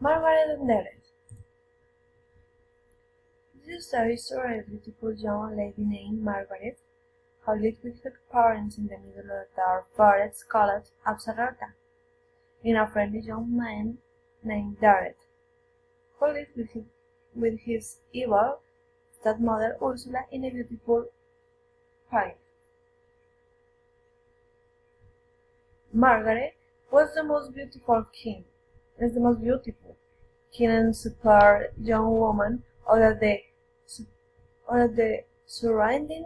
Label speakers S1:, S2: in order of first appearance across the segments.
S1: Margaret and Derek. This is the history of a beautiful young lady named Margaret, who lived with her parents in the middle of the forest called Absarota, and a friendly young man named Derek, who lived with his evil stepmother Ursula in a beautiful park. Margaret was the most beautiful keen and super young woman of the surrounding.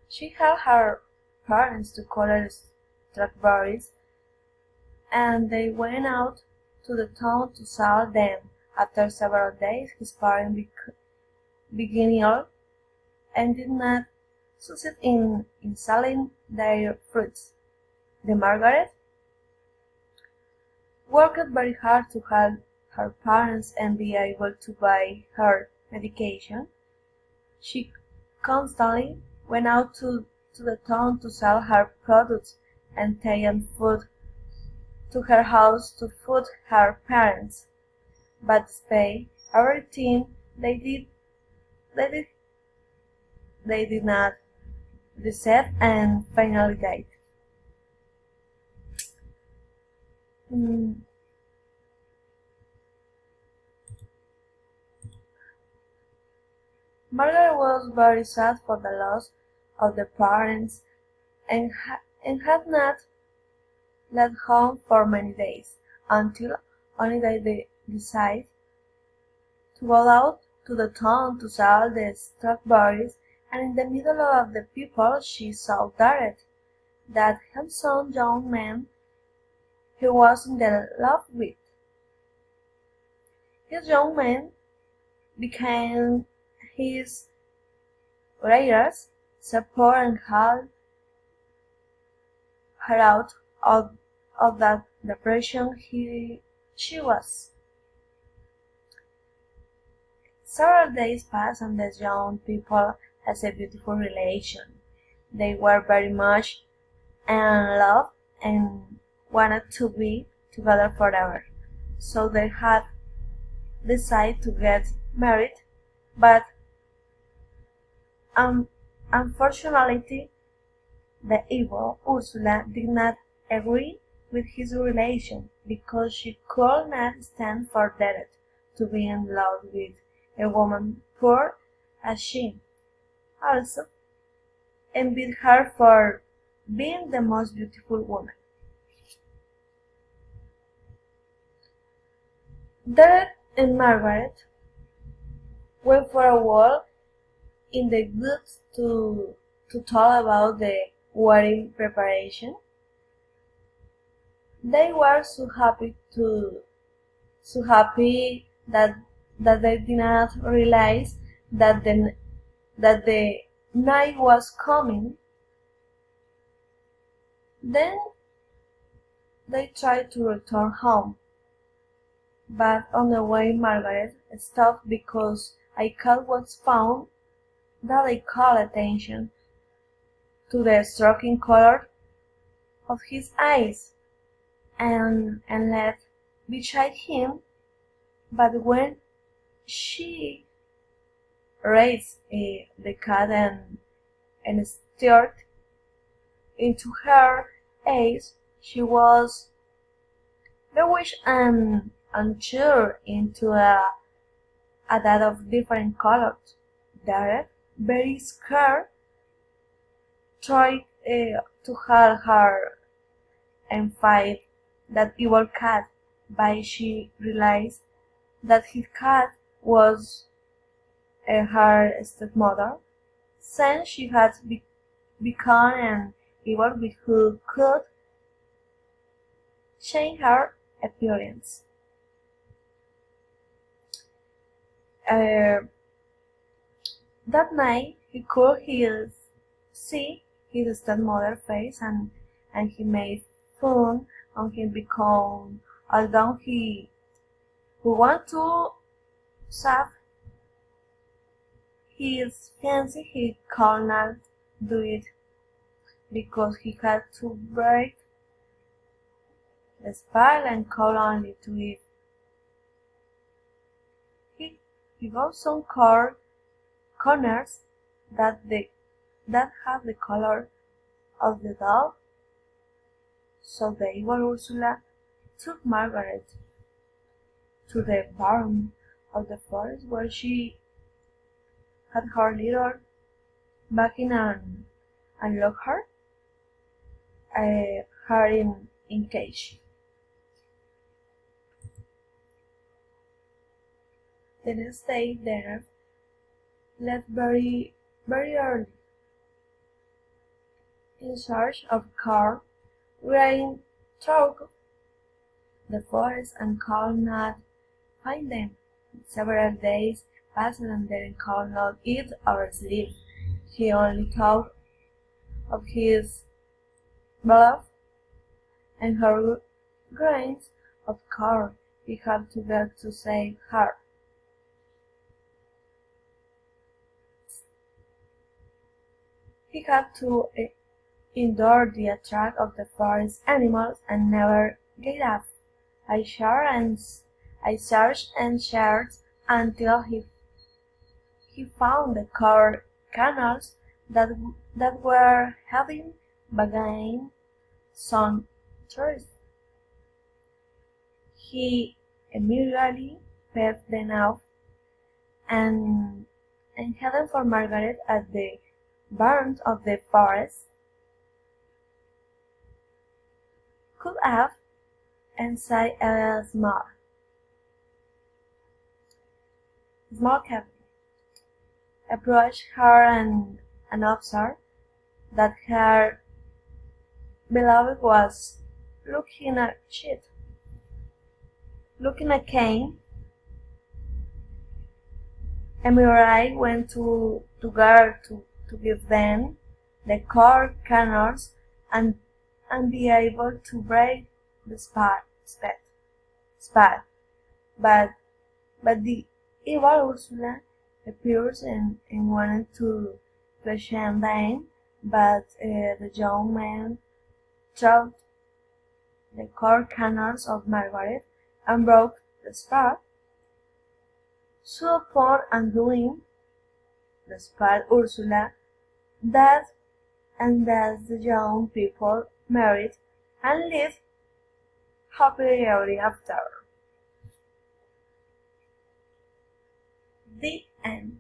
S1: She had her parents to color strawberries, and they went out to the town to sell them. After several days, his parents began ill and did not succeed in selling their fruits. The Margaret worked very hard to help her parents and be able to buy her medication. She constantly went out to the town to sell her products and take food to her house to feed her parents. But despite everything they did not receive and finally died. Margaret was very sad for the loss of the parents and had not left home for many days, until only they decided to go out to the town to sell the strawberries, and in the middle of the people she saw Derek, that handsome young man he was in love with. This young man became his greatest support and helped her out of that depression she was. Several days passed and the young people had a beautiful relation. They were very much in love and wanted to be together forever. So they had decided to get married, but unfortunately the evil Ursula did not agree with his relation because she could not stand for Derek to be in love with a woman poor as she. Also, envied her for being the most beautiful woman. Derek and Margaret went for a walk in the woods to talk about the wedding preparation. They were so happy that they did not realize that the night was coming. Then they tried to return home, but on the way Margaret stopped because a cat was found that they called attention to the striking color of his eyes and led beside him, but when she raised the cat and stared into her eyes, she was bewitched and unsure into a that of different colors. Derek, very scared, tried to hold her and fight that evil cat, but she realized that his cat was her stepmother, since she had become an evil being who could change her appearance. That night he could see his stepmother's face and he made fun on him because although he wanted to save his fancy, he could not do it because he had to break the spiral and call only to it. He got some corners that have the color of the dove, so the evil Ursula took Margaret to the bottom of the forest where she had her little back in and locked her in cage. The next day, Derek left very early, in search of Carl, riding through the forest and could not find them. Several days passed and Derek could not eat or sleep. He only thought of his beloved and her grains of corn he had to get to save her. He had to endure the attack of the forest animals and never gave up. I searched and searched until he found the corn canals that were having begun some tourists. He immediately picked them off and headed for Margaret at the bottom of the forest. Could have inside a small cabin. Approached her and observed that her beloved was looking at Cain. Emirai went together to give them the core canals and be able to break the spell. But the evil Ursula appears and wanted to shame them, but the young man threw the core canals of Margaret and broke the spell. So upon undoing the spell, Ursula died, and thus the young people married and lived happily ever after. The end.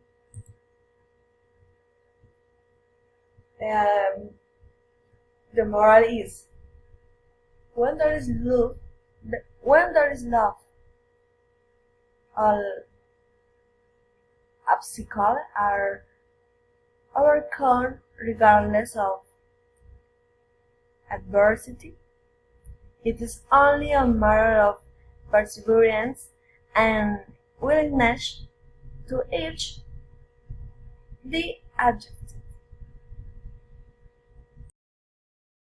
S1: The moral is: when there is love, all obstacles are overcome regardless of adversity. It is only a matter of perseverance and willingness to reach the objective.